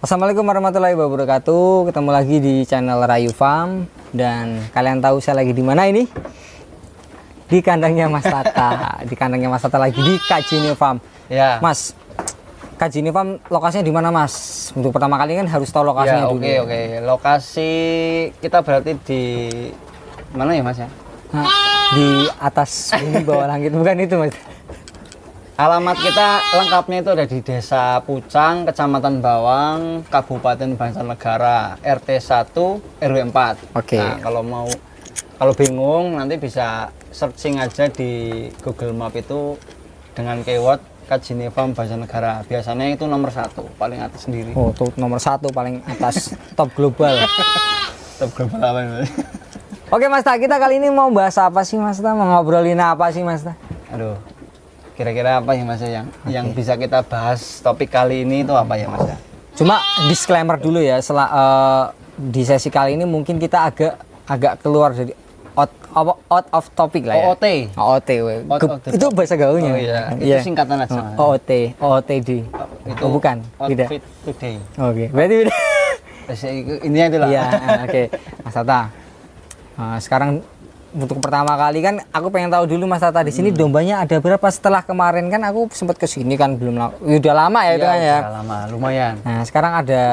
Assalamualaikum warahmatullahi wabarakatuh. Ketemu lagi di channel Rayu Farm dan kalian tahu saya lagi di mana ini? Di kandangnya Mas Tata. Di kandangnya Mas Tata lagi di Kajini Farm. Ya. Mas, Kajini Farm lokasinya di mana, Mas? Untuk pertama kali kan harus tahu lokasinya dulu. Oke. Lokasi kita berarti di mana ya, Mas ya? Nah, di atas bumi bawah langit, bukan itu, Mas? Alamat kita lengkapnya itu ada di Desa Pucang, Kecamatan Bawang, Kabupaten Banjarnegara, RT 1 RW 4. Oke. Nah, kalau bingung nanti bisa searching aja di Google Map itu dengan keyword Kajini Farm Banjarnegara. Biasanya itu nomor 1, paling atas sendiri. Oh, tuh nomor 1 paling atas top global. Top global apa ini? Oke, Mas Ta, kita kali ini mau bahas apa sih, Mas Ta? Mau ngobrolin apa sih, Mas Ta? Aduh. Kira-kira apa ya, Mas yang bisa kita bahas topik kali ini itu apa ya, Mas ya? Cuma disclaimer dulu ya, di sesi kali ini mungkin kita agak keluar dari out of topic lah ya. OOT. OOT. Itu bahasa gaulnya. Oh iya, itu singkatan aja. OOTD. Itu bukan, tidak. Outfit today. Oke, berarti beda. Intinya itulah. Iya, oke. Mas Tata. Sekarang untuk pertama kali kan aku pengen tahu dulu Mas Tata di sini dombanya ada berapa. Setelah kemarin kan aku sempat ke sini kan udah lama ya itu kan ya. Udah lama, lumayan. Nah, sekarang ada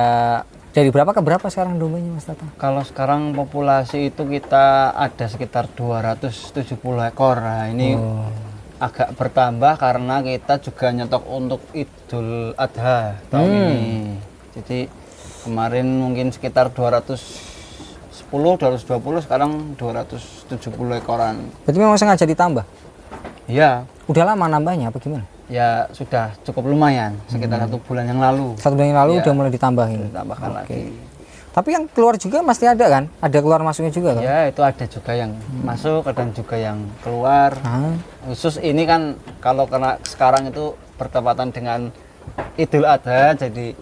dari berapa ke berapa sekarang dombanya, Mas Tata? Kalau sekarang populasi itu kita ada sekitar 270 ekor. Nah, ini agak bertambah karena kita juga nyetok untuk Idul Adha tahun ini. Jadi kemarin mungkin sekitar 220, sekarang 270 ekoran. Berarti memang sengaja ditambah? Iya. Udah lama nambahnya apa gimana? Ya sudah cukup lumayan, sekitar 1 bulan yang lalu. 1 bulan yang lalu Ya, udah mulai ditambahin? Ditambahkan lagi. Tapi yang keluar juga pasti ada kan? Ada keluar masuknya juga kan? Ya itu ada juga yang masuk, dan juga yang keluar. Khusus ini kan kalau karena sekarang itu bertepatan dengan Idul Adha, jadi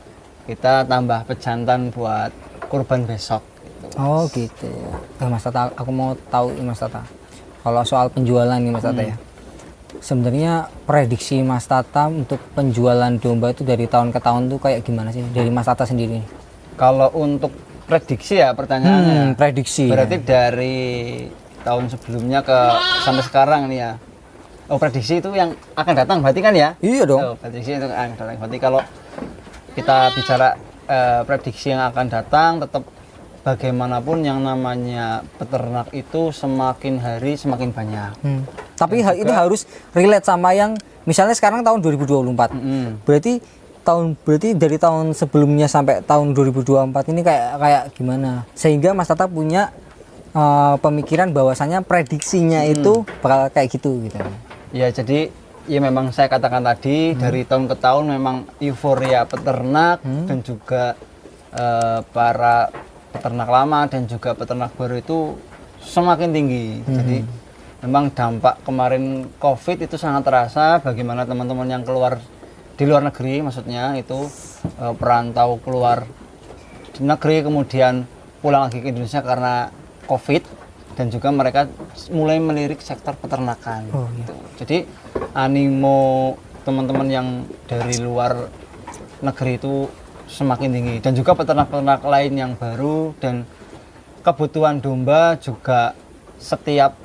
kita tambah pejantan buat kurban besok. Oh gitu. Mas Tata, aku mau tahu Mas Tata. Kalau soal penjualan nih Mas Tata ya. Sebenarnya prediksi Mas Tata untuk penjualan domba itu dari tahun ke tahun tuh kayak gimana sih dari Mas Tata sendiri? Kalau untuk prediksi ya pertanyaannya. Prediksi. Berarti dari tahun sebelumnya sampai sekarang nih ya. Oh, prediksi itu yang akan datang berarti kan ya? Iya dong. Oh, prediksi itu akan datang. Berarti kalau kita bicara prediksi yang akan datang, tetap bagaimanapun yang namanya peternak itu semakin hari semakin banyak. Tapi itu harus relate sama yang misalnya sekarang tahun 2024. Berarti dari tahun sebelumnya sampai tahun 2024 ini kayak gimana? Sehingga Mas Tata punya pemikiran bahwasannya prediksinya itu bakal kayak gitu. Ya, jadi ya memang saya katakan tadi dari tahun ke tahun memang euforia peternak dan juga para peternak lama dan juga peternak baru itu semakin tinggi. Jadi memang dampak kemarin COVID itu sangat terasa bagaimana teman-teman yang keluar di luar negeri, maksudnya itu perantau keluar di negeri kemudian pulang lagi ke Indonesia karena COVID, dan juga mereka mulai melirik sektor peternakan. Gitu. Jadi animo teman-teman yang dari luar negeri itu semakin tinggi, dan juga peternak-peternak lain yang baru, dan kebutuhan domba juga setiap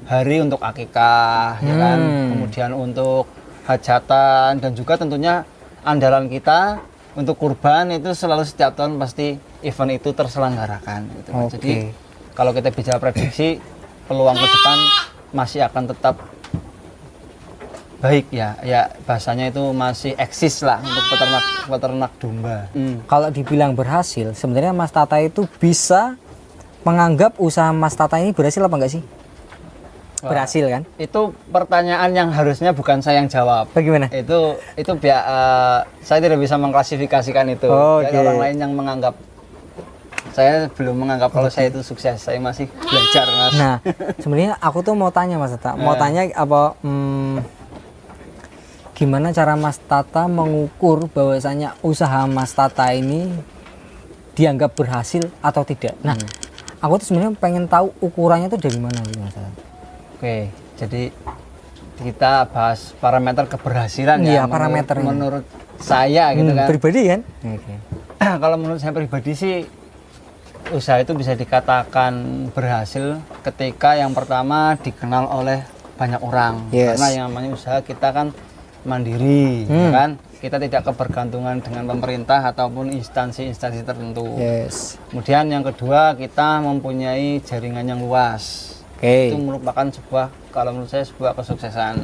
hari untuk akikah, ya kan, kemudian untuk hajatan, dan juga tentunya andalan kita untuk kurban itu selalu setiap tahun pasti event itu terselenggarakan. Gitu. Jadi kalau kita bicara prediksi, peluang ke depan masih akan tetap baik ya bahasanya itu masih eksis lah untuk peternak domba. Kalau dibilang berhasil, sebenarnya Mas Tata itu bisa menganggap usaha Mas Tata ini berhasil apa enggak sih? Berhasil kan? Itu pertanyaan yang harusnya bukan saya yang jawab. Bagaimana? Itu saya tidak bisa mengklasifikasikan itu. Jadi orang lain yang menganggap. Saya belum menganggap kalau saya itu sukses. Saya masih belajar, Mas. Nah, sebenarnya aku tuh mau tanya Mas Tata, mau tanya apa? Gimana cara Mas Tata mengukur bahwasanya usaha Mas Tata ini dianggap berhasil atau tidak? Nah, aku tuh sebenarnya pengen tahu ukurannya tuh dari mana gitu Mas Tata. Oke, jadi kita bahas parameter keberhasilan ya. Parameternya. Menurut saya gitu kan. Pribadi kan? kalau menurut saya pribadi sih usaha itu bisa dikatakan berhasil ketika yang pertama dikenal oleh banyak orang. Yes. Karena yang namanya usaha kita kan mandiri, ya kan? Kita tidak kebergantungan dengan pemerintah ataupun instansi-instansi tertentu. Yes. Kemudian yang kedua, kita mempunyai jaringan yang luas. Oke. Itu merupakan sebuah, kalau menurut saya sebuah kesuksesan.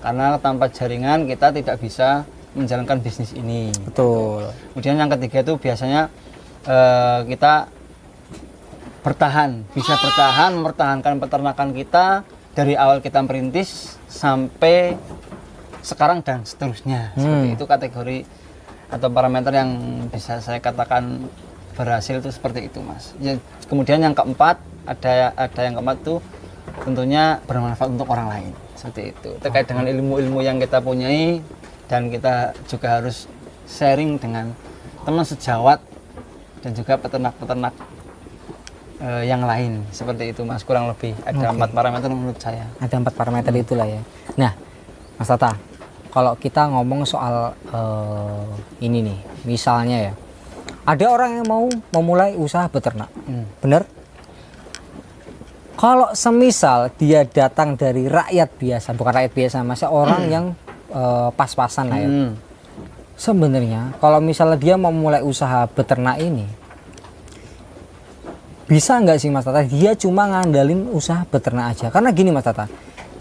Karena tanpa jaringan kita tidak bisa menjalankan bisnis ini. Betul. Kemudian yang ketiga itu biasanya kita bisa bertahan, mempertahankan peternakan kita dari awal kita merintis sampai sekarang dan seterusnya. Seperti itu kategori atau parameter yang bisa saya katakan berhasil itu seperti itu, Mas. Ya, kemudian yang keempat, ada yang keempat itu tentunya bermanfaat untuk orang lain. Seperti itu. Terkait dengan ilmu-ilmu yang kita punyai dan kita juga harus sharing dengan teman sejawat dan juga peternak-peternak yang lain. Seperti itu, Mas, kurang lebih ada 4 parameter menurut saya. Ada 4 parameter itulah ya. Nah, Mas Tata, kalau kita ngomong soal ini nih, misalnya ya, ada orang yang mau memulai usaha beternak, bener? Kalau semisal dia datang dari rakyat biasa, bukan rakyat biasa, masa orang yang pas-pasan lah ya. Sebenarnya kalau misalnya dia mau mulai usaha beternak ini, bisa nggak sih Mas Tata dia cuma ngandalin usaha beternak aja? Karena gini Mas Tata,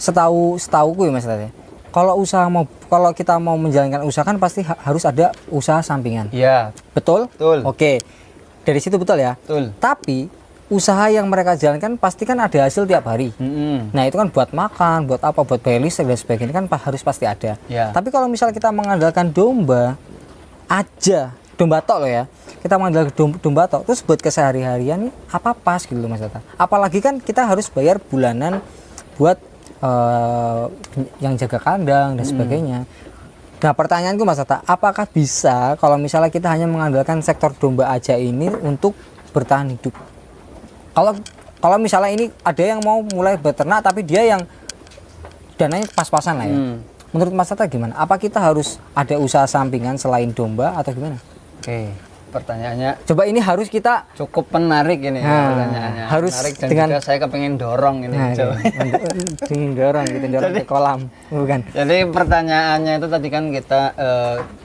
setauku ya Mas Tata, kalau kita mau menjalankan usaha kan pasti harus ada usaha sampingan. Iya. Betul? Betul. Oke. Dari situ betul ya? Betul. Tapi usaha yang mereka jalankan pasti kan ada hasil tiap hari. Nah itu kan buat makan, buat apa, buat bayar listrik dan sebagainya kan harus pasti ada. Ya. Tapi kalau misal kita mengandalkan domba aja, domba tok loh ya, kita mengandalkan domba tok, terus buat kesehari-harian nih apa pas gitu loh Mas Tata. Apalagi kan kita harus bayar bulanan buat yang jaga kandang dan sebagainya. Nah pertanyaanku Mas Tata, apakah bisa kalau misalnya kita hanya mengandalkan sektor domba aja ini untuk bertahan hidup? Kalau misalnya ini ada yang mau mulai beternak tapi dia yang dananya pas-pasan lah ya. Menurut Mas Tata gimana? Apa kita harus ada usaha sampingan selain domba atau gimana? Oke, pertanyaannya Coba ini harus kita cukup menarik ini pertanyaannya. harus menarik dan dengan juga saya kepengen dorong ini. dorong ke kolam, bukan? Jadi pertanyaannya itu tadi kan kita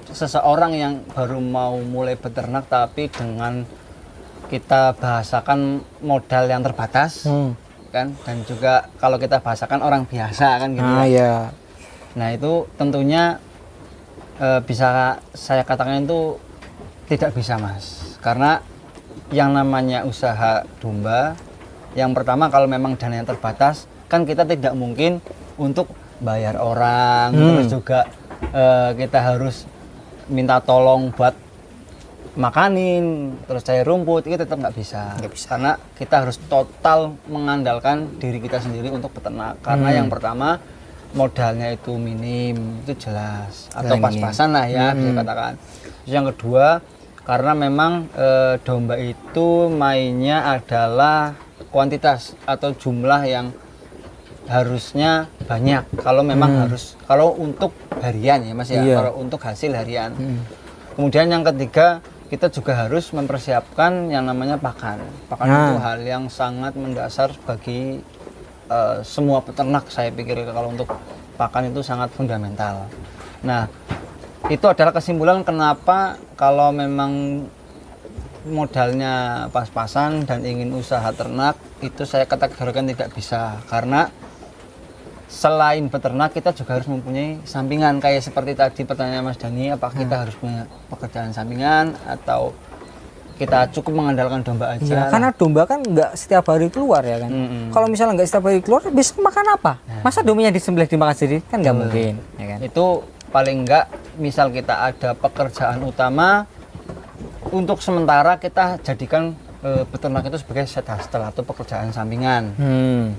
seseorang yang baru mau mulai beternak tapi dengan kita bahasakan modal yang terbatas, kan, dan juga kalau kita bahasakan orang biasa kan gitu. Ya. Nah itu tentunya bisa saya katakan itu tidak bisa Mas, karena yang namanya usaha domba, yang pertama kalau memang dana yang terbatas kan kita tidak mungkin untuk bayar orang, terus juga kita harus minta tolong buat makanin, terus cari rumput, itu tetap nggak bisa. Karena kita harus total mengandalkan diri kita sendiri untuk beternak. Karena yang pertama modalnya itu minim, itu jelas, atau pas-pasan lah ya bisa katakan. Terus yang kedua, karena memang domba itu mainnya adalah kuantitas atau jumlah yang harusnya banyak. Kalau memang kalau untuk harian ya Mas ya, kalau untuk hasil harian. Kemudian yang ketiga, kita juga harus mempersiapkan yang namanya pakan. Pakan itu hal yang sangat mendasar bagi semua peternak, saya pikir kalau untuk pakan itu sangat fundamental. Nah, itu adalah kesimpulan kenapa kalau memang modalnya pas-pasan dan ingin usaha ternak, itu saya kategorikan tidak bisa. Karena selain beternak kita juga harus mempunyai sampingan, kayak seperti tadi pertanyaan Mas Dani, apakah kita harus punya pekerjaan sampingan atau kita cukup mengandalkan domba aja? Ya, karena domba kan nggak setiap hari keluar ya kan. Kalau misalnya nggak setiap hari keluar, besok makan apa? Masa dombanya disembelih dimakan sendiri kan nggak mungkin, ya kan? Itu paling nggak, misal kita ada pekerjaan utama, untuk sementara kita jadikan beternak itu sebagai side hustle atau pekerjaan sampingan.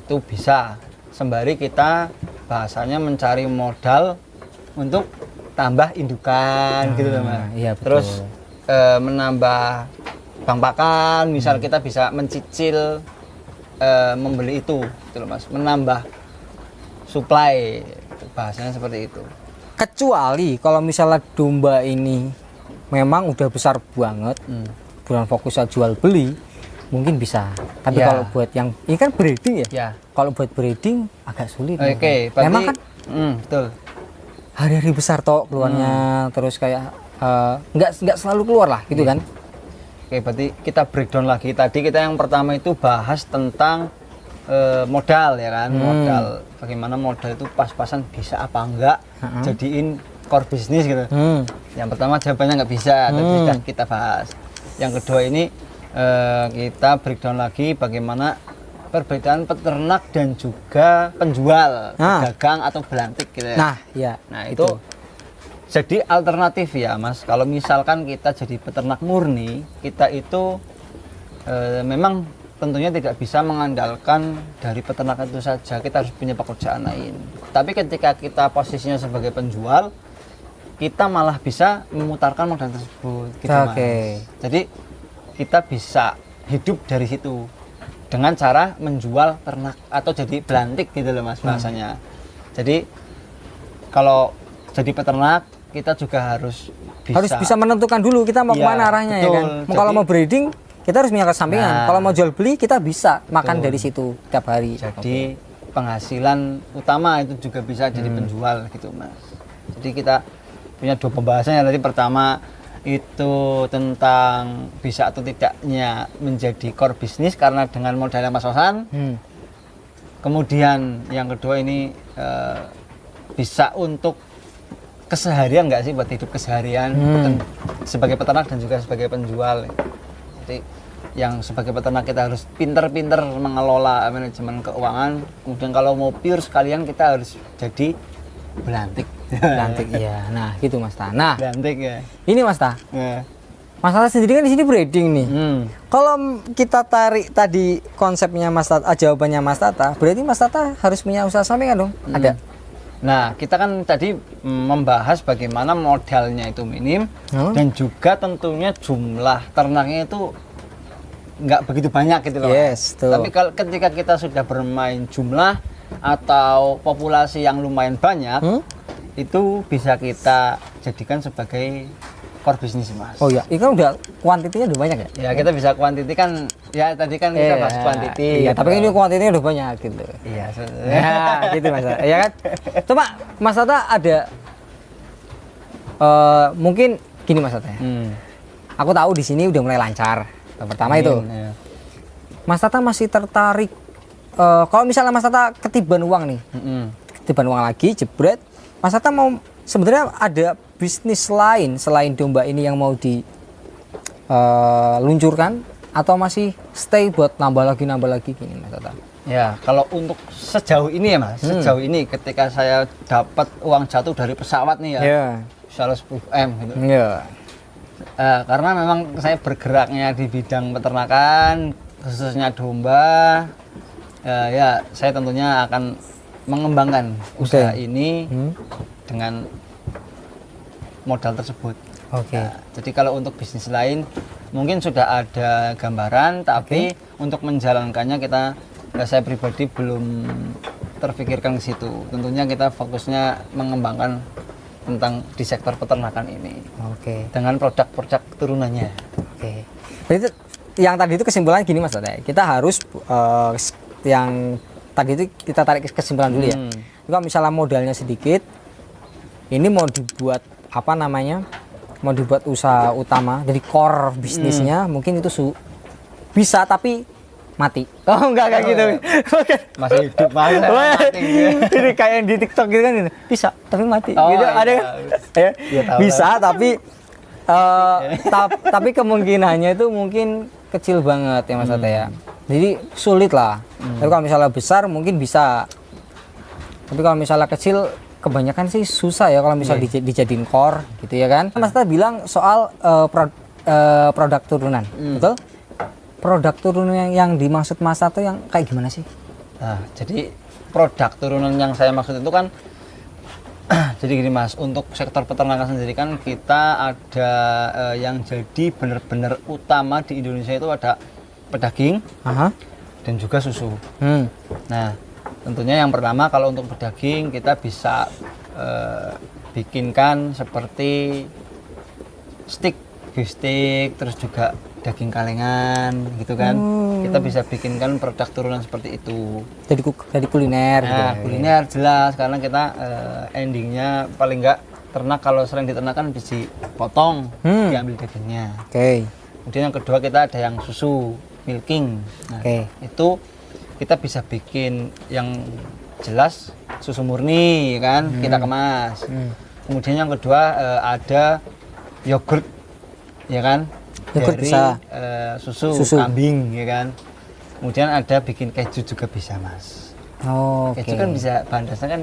Itu bisa sembari kita bahasanya mencari modal untuk tambah indukan gitu loh Mas. Iya, betul. Terus menambah bank pakan, misal kita bisa mencicil membeli itu gitu loh Mas, menambah supply, bahasanya seperti itu. Kecuali kalau misalnya domba ini memang udah besar banget, bukan fokusnya jual beli, mungkin bisa. Tapi Ya. kalau buat yang ini kan breeding ya, Ya. kalau buat breeding agak sulit. Oke, memang. Memang kan betul. hari-hari besar toh keluarnya, terus kayak nggak selalu keluar lah gitu kan. Oke, berarti kita breakdown lagi. Tadi kita yang pertama itu bahas tentang modal ya kan, modal. Bagaimana modal itu pas-pasan bisa apa enggak jadiin core bisnis gitu. Yang pertama jawabannya nggak bisa, tadi sudah kita bahas. Yang kedua ini kita breakdown lagi bagaimana perbedaan peternak dan juga penjual, pedagang atau belantik gitu ya. Nah, ya. Nah, itu jadi alternatif ya Mas. Kalau misalkan kita jadi peternak murni, kita itu memang tentunya tidak bisa mengandalkan dari peternak itu saja. Kita harus punya pekerjaan lain. Tapi ketika kita posisinya sebagai penjual, kita malah bisa memutarkan modal tersebut gitu Mas. Jadi kita bisa hidup dari situ dengan cara menjual ternak atau jadi belantik gitu loh Mas bahasanya. Jadi kalau jadi peternak kita juga harus bisa menentukan dulu kita mau kemana arahnya, betul, ya kan. Kalau mau breeding kita harus punya kesampingan. Kalau mau jual beli kita bisa makan dari situ tiap hari. Jadi penghasilan utama itu juga bisa jadi penjual gitu Mas. Jadi kita punya dua pembahasannya. Tadi pertama itu tentang bisa atau tidaknya menjadi core bisnis karena dengan modal yang pas-pasan. Kemudian yang kedua ini bisa untuk keseharian nggak sih, buat hidup keseharian sebagai peternak dan juga sebagai penjual. Jadi yang sebagai peternak kita harus pinter-pinter mengelola manajemen keuangan. Kemudian kalau mau pure sekalian kita harus jadi belantik. Belantik iya. Nah, gitu Mas Ta. Nah, belantik ya. Ini Mas Ta. Ya. Mas Tata sendiri kan di sini breeding nih. Kalau kita tarik tadi konsepnya Mas Tata, jawabannya Mas Tata, berarti Mas Tata harus punya usaha sampingan dong? Ada. Nah, kita kan tadi membahas bagaimana modalnya itu minim dan juga tentunya jumlah ternaknya itu nggak begitu banyak gitu loh. Yes, tuh. Tapi kalau ketika kita sudah bermain jumlah atau populasi yang lumayan banyak, itu bisa kita jadikan sebagai core bisnis Mas. Oh iya, itu kan udah kuantitinya udah banyak ya? Ya kita bisa kuantiti kan, ya tadi kan kita bahas kuantiti. Iya, gitu. tapi ini kuantitinya udah banyak gitu. Iya, ya, gitu Mas. Ya kan? Coba Mas Tata ada mungkin gini Mas Tata ya. Aku tahu di sini udah mulai lancar. Yang pertama itu. Ya. Mas Tata masih tertarik kalau misalnya Mas Tata ketiban uang nih. Ketiban uang lagi, jebret. Mas Tata mau sebenarnya ada bisnis lain selain domba ini yang mau diluncurkan atau masih stay buat nambah lagi gini Mas Tata? Ya, kalau untuk sejauh ini ya Mas, sejauh ini ketika saya dapat uang jatuh dari pesawat nih ya, misalnya 10M gitu. Karena memang saya bergeraknya di bidang peternakan, khususnya domba, ya saya tentunya akan mengembangkan usaha ini dengan modal tersebut. Jadi kalau untuk bisnis lain mungkin sudah ada gambaran, tapi untuk menjalankannya saya pribadi belum terpikirkan ke situ. Tentunya kita fokusnya mengembangkan tentang di sektor peternakan ini. Dengan produk-produk turunannya. Jadi yang tadi itu kesimpulannya gini Mas Tata. Kita harus yang tadi itu kita tarik kesimpulan dulu ya. Kalau misalnya modalnya sedikit, ini mau dibuat apa namanya? Mau dibuat usaha utama, jadi core bisnisnya mungkin itu bisa tapi mati. Oh enggak gitu. Masih hidup mati. Ini kayak yang di TikTok gitu kan, bisa tapi mati. Oh, gitu iya. ada kan? Ya, bisa tapi tapi kemungkinannya itu mungkin kecil banget ya Mas Tata ya. Jadi sulit lah. Tapi kalau misalnya besar mungkin bisa. Tapi kalau misalnya kecil kebanyakan sih susah ya kalau misalnya dijadiin core gitu ya kan. Mas Tata bilang soal produk turunan, betul? Produk turunan yang dimaksud Mas Tata yang kayak gimana sih? Nah, jadi produk turunan yang saya maksud itu kan jadi gini Mas, untuk sektor peternakan sendiri kan kita ada yang jadi benar-benar utama di Indonesia itu ada pedaging dan juga susu. Nah, tentunya yang pertama kalau untuk pedaging kita bisa bikinkan seperti steak, beef steak, terus juga daging kalengan gitu kan. Kita bisa bikinkan produk turunan seperti itu. Jadi kuliner gitu Nah, ya. kuliner jelas karena kita endingnya paling enggak ternak kalau sering diternak kan bisa potong, diambil dagingnya. Oke. Kemudian yang kedua kita ada yang susu milking. Nah, Oke. itu kita bisa bikin yang jelas susu murni kan, kita kemas. Kemudian yang kedua ada yogurt ya kan, Yogurt dari bisa. Susu kambing ya kan. Kemudian ada bikin keju juga bisa mas. Oh, oke. Keju kan bisa bahan dasarnya kan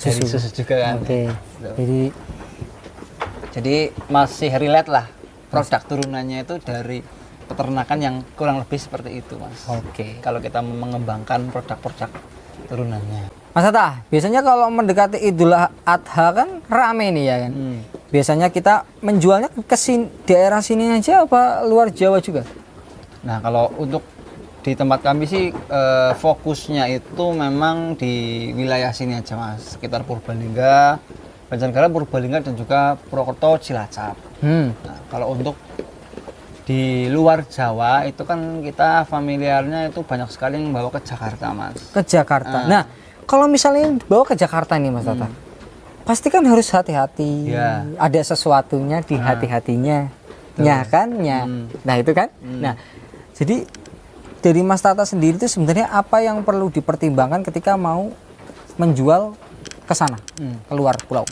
dari susu juga kan. Oke. Gitu. Jadi masih relate lah produk turunannya itu dari peternakan yang kurang lebih seperti itu mas. Oke. Kalau kita mengembangkan produk-produk turunannya. Mas Atta, biasanya kalau mendekati Idul Adha kan rame nih ya kan. Biasanya kita menjualnya ke daerah sini aja apa luar Jawa juga? Nah kalau untuk di tempat kami sih fokusnya itu memang di wilayah sini aja mas, sekitar Purbalingga, Banjarnegara, Purbalingga dan juga Purwokerto, Cilacap. Nah, kalau untuk di luar Jawa itu kan kita familiarnya itu banyak sekali yang bawa ke Jakarta mas. Ke Jakarta. Nah, kalau misalnya dibawa ke Jakarta nih Mas Tata, pasti kan harus hati-hati. Ya. Ada sesuatunya di hati-hatinya, ya kan? Ya. Nah itu kan. Nah, jadi dari Mas Tata sendiri itu sebenarnya apa yang perlu dipertimbangkan ketika mau menjual ke sana, keluar pulau?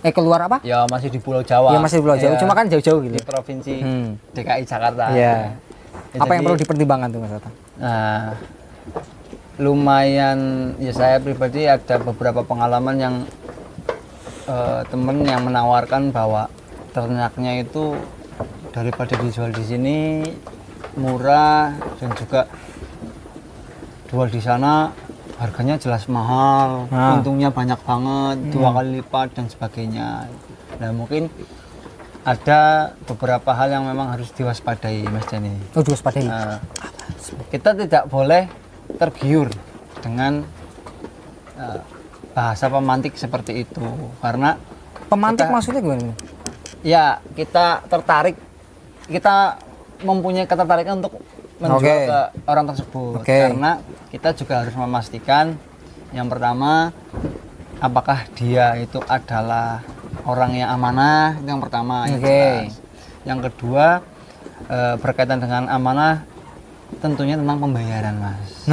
Keluar apa? Ya masih di Pulau Jawa. Ya masih di Pulau Jawa, Ya, cuma kan jauh-jauh gitu. di provinsi DKI Jakarta. Ya. Ya, Apa yang jadi, perlu dipertimbangkan tuh Mas Tata? Nah, lumayan ya saya pribadi ada beberapa pengalaman yang temen yang menawarkan bahwa ternaknya itu daripada dijual di sini murah dan juga jual di sana harganya jelas mahal, untungnya banyak banget, 2 kali lipat dan sebagainya. Nah mungkin ada beberapa hal yang memang harus diwaspadai Mas Jani. Oh, diwaspadai. Kita tidak boleh tergiur dengan bahasa pemantik seperti itu karena Pemantik maksudnya gimana? ya kita tertarik, kita mempunyai ketertarikan untuk menjual ke orang tersebut karena kita juga harus memastikan yang pertama apakah dia itu adalah orang yang amanah, itu yang pertama. Yang kedua berkaitan dengan amanah tentunya tentang pembayaran mas.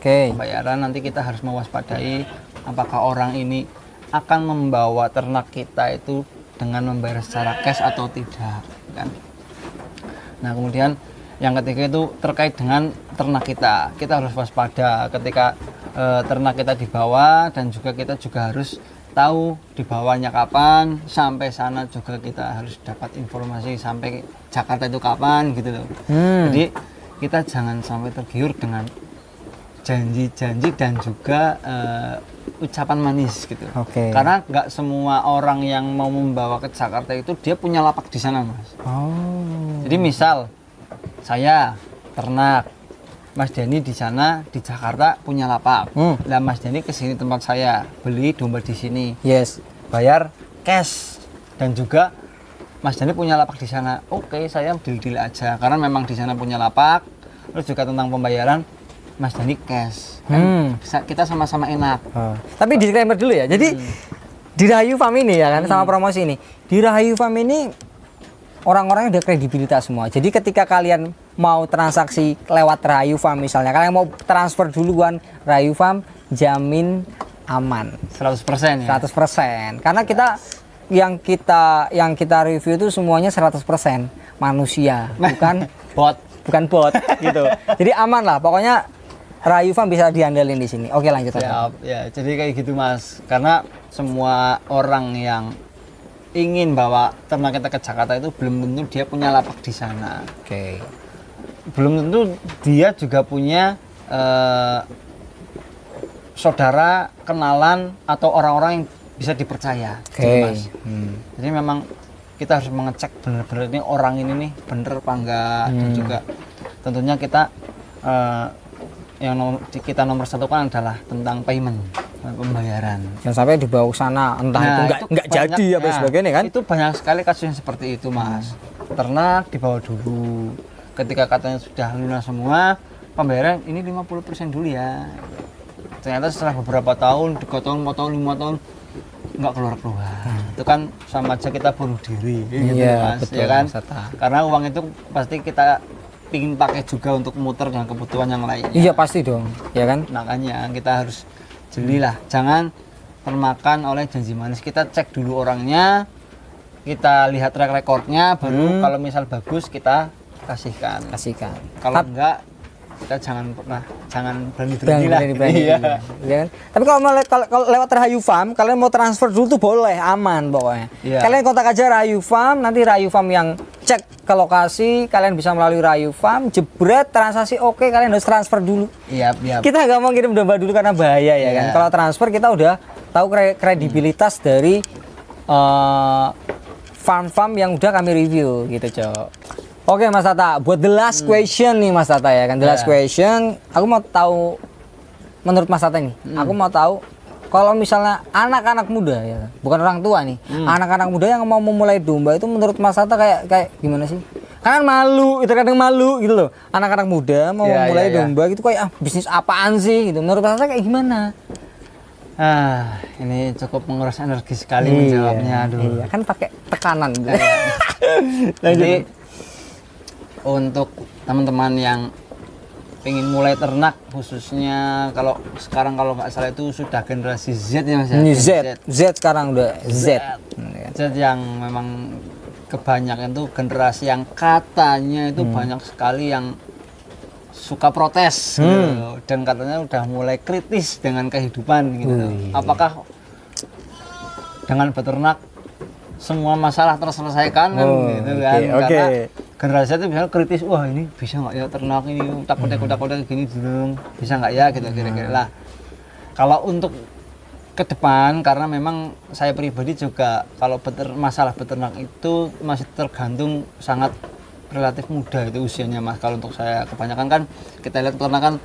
Pembayaran nanti kita harus mewaspadai apakah orang ini akan membawa ternak kita itu dengan membayar secara cash atau tidak kan. Nah kemudian yang ketiga itu terkait dengan ternak kita harus waspada ketika ternak kita dibawa dan juga kita juga harus tahu dibawanya kapan, sampai sana juga kita harus dapat informasi sampai Jakarta itu kapan gitu loh. Jadi kita jangan sampai tergiur dengan janji-janji dan juga ucapan manis gitu. Karena nggak semua orang yang mau membawa ke Jakarta itu dia punya lapak di sana mas. Jadi misal saya ternak, Mas Dani di sana di Jakarta punya lapak. Lah Mas Dani ke sini tempat saya beli domba di sini. Bayar cash dan juga Mas Dani punya lapak di sana. Oke, saya deal-deal aja karena memang di sana punya lapak. Terus juga tentang pembayaran Mas Dani cash. Kan kita sama-sama enak. Tapi disclaimer dulu ya. Jadi di Rahayu Farm ini ya kan sama promosi ini. Di Rahayu Farm ini orang-orang udah kredibilitas semua. Jadi ketika kalian mau transaksi lewat Rahayu Farm misalnya, kalian mau transfer duluan, Rahayu Farm jamin aman. 100% ya. 100%. Karena yang kita review itu semuanya 100% manusia, bukan bot gitu. Jadi aman lah. Pokoknya Rahayu Farm bisa diandalin di sini. Oke, lanjut. Ya, jadi kayak gitu Mas. Karena semua orang yang ingin bawa ternak kita ke Jakarta itu belum tentu dia punya lapak di sana. Belum tentu dia juga punya saudara, kenalan atau orang-orang yang bisa dipercaya. Mas. Jadi memang kita harus mengecek benar-benar ini orang ini nih bener apa enggak. Dan juga tentunya kita yang kita nomor satu kan adalah tentang payment. pembayaran. Jangan sampai dibawa ke sana entah itu nggak jadi apa sebagainya kan. Itu banyak sekali kasus yang seperti itu, Mas. Peternak dibawa dulu. Ketika katanya sudah lunas semua, pembayaran ini 50% dulu ya. Ternyata setelah beberapa tahun, 3 tahun, 4 tahun, 5 tahun nggak keluar. Itu kan sama aja kita bunuh diri gitu, Iya, Mas, betul, ya kan? Mas Tata. Karena uang itu pasti kita ingin pakai juga untuk muter dengan kebutuhan yang lainnya. Iya pasti dong, ya kan? Makanya kita harus jelilah, jangan termakan oleh janji manis. Kita cek dulu orangnya, kita lihat track recordnya, baru kalau misal bagus kita kasihkan. Kalau enggak, kita jangan berani lah. Iya. Ya kan? Tapi kalau lewat Rahayu Farm, kalian mau transfer dulu tuh boleh, aman pokoknya. Iya. Kalian kontak aja Rahayu Farm, nanti Rahayu Farm yang cek ke lokasi, kalian bisa melalui Rahayu Farm, jebret transaksi oke, kalian harus transfer dulu. Iya. Kita nggak mau kirim domba dulu karena bahaya ya kan. Iya. Kalau transfer kita udah tahu kredibilitas dari farm-farm yang udah kami review gitu, Cok. Oke Mas Tata, buat the last question nih Mas Tata ya kan. The last question, aku mau tahu menurut Mas Tata nih. Aku mau tahu kalau misalnya anak-anak muda ya, bukan orang tua nih. Anak-anak muda yang mau memulai domba itu menurut Mas Tata kayak gimana sih? Kan malu, itu kadang malu gitu loh. Anak-anak muda mau memulai domba gitu kayak bisnis apaan sih gitu. Menurut Mas Tata kayak gimana? Ini cukup menguras energi sekali menjawabnya. Aduh. Iya, kan pakai tekanan gitu. Jadi untuk teman-teman yang ingin mulai ternak, khususnya kalau sekarang kalau nggak salah itu sudah generasi Z ya Mas ya. Ini Z sekarang udah Z. Z yang memang kebanyakan itu generasi yang katanya itu banyak sekali yang suka protes gitu. Dan katanya udah mulai kritis dengan kehidupan gitu. Apakah dengan beternak semua masalah terselesaikan kan gitu kan? Karena generasi itu misalnya kritis, wah ini bisa nggak ya ternak ini, takut-takut gini dulu, bisa nggak ya gitu kira-kira lah. Kalau untuk ke depan, karena memang saya pribadi juga kalau masalah beternak itu masih tergantung sangat relatif muda itu usianya Mas. Kalau untuk saya kebanyakan kan kita lihat peternakan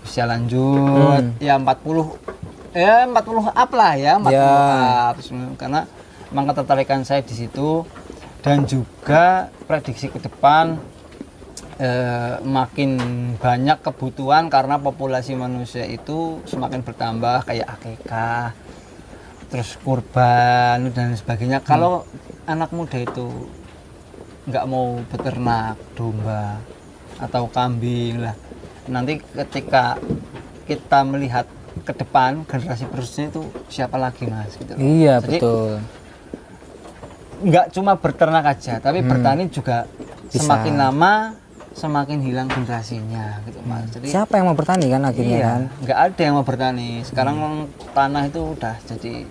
usia lanjut ya 40 up lah ya 40 up, karena memang ketertarikan saya di situ. Dan juga prediksi ke depan makin banyak kebutuhan karena populasi manusia itu semakin bertambah, kayak akikah, terus kurban dan sebagainya. Kalau anak muda itu nggak mau beternak domba atau kambing lah, nanti ketika kita melihat ke depan generasi penerusnya itu siapa lagi Mas gitu. Iya. Jadi, betul. Nggak cuma berternak aja, tapi bertani juga bisa. Semakin lama semakin hilang generasinya gitu Mas. Jadi siapa yang mau bertani kan akhirnya kan? Nggak ada yang mau bertani. Sekarang tanah itu udah jadi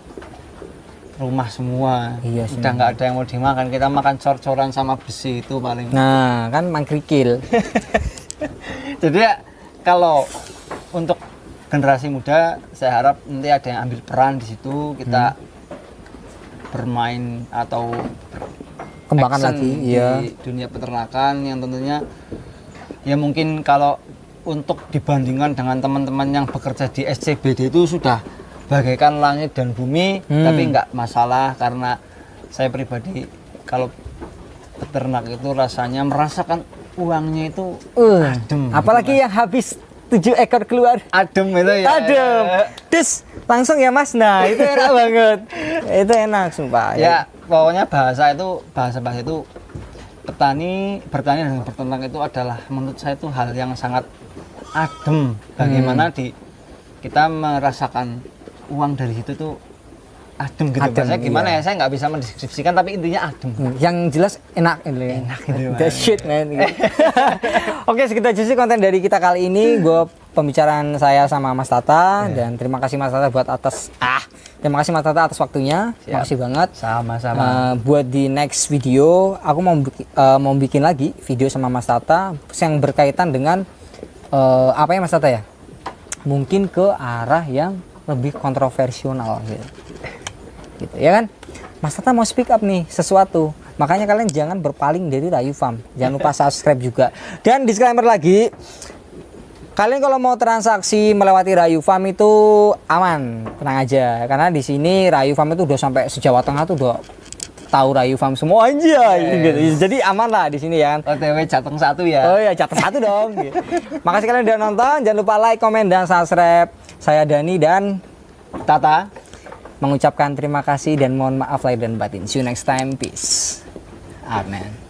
rumah semua. Iya sih. Udah nggak ada yang mau dimakan. Kita makan cor-coran sama besi itu paling. Nah, kan mangkrikil. Jadi ya, kalau untuk generasi muda, saya harap nanti ada yang ambil peran di situ. Kita bermain atau kembangkan lagi di dunia peternakan yang tentunya ya mungkin kalau untuk dibandingkan dengan teman-teman yang bekerja di SCBD itu sudah bagaikan langit dan bumi, tapi nggak masalah karena saya pribadi kalau peternak itu rasanya merasakan uangnya itu adem. Apalagi gitu, yang habis 7 ekor keluar, adem itu ya. Adem. Terus langsung ya Mas. Nah, itu enak banget. Itu enak sumpah. Ya, pokoknya bahasa itu bertani dan berternak itu adalah menurut saya itu hal yang sangat adem. Bagaimana kita merasakan uang dari situ tuh adem gitu. Bahasanya gimana ya? Saya nggak bisa mendeskripsikan, tapi intinya adem. Yang jelas enak gitu. The shit man. Oke, segitu aja sih konten dari kita kali ini. Gue pembicaraan saya sama Mas Tata dan terima kasih Mas Tata terima kasih Mas Tata atas waktunya. Terima kasih banget. Sama-sama. Buat di next video aku mau bikin lagi video sama Mas Tata yang berkaitan dengan apa ya Mas Tata ya? Mungkin ke arah yang lebih kontroversial gitu ya kan. Mas Tata mau speak up nih sesuatu, makanya kalian jangan berpaling dari Rahayu Farm, jangan lupa subscribe juga. Dan disclaimer lagi, Kalian kalau mau transaksi melewati Rayu Farm itu aman, tenang aja. Karena di sini Rayu Farm itu udah sampai se-Jawa Tengah tuh udah tahu Rayu Farm semua aja gitu. Jadi aman lah di sini ya kan. OTW Jateng 1 ya. Oh ya, catat 1 dong. Gitu. Makasih kalian udah nonton. Jangan lupa like, komen, dan subscribe. Saya Dani dan Tata. mengucapkan terima kasih dan mohon maaf lahir dan batin. See you next time. Peace. Amen.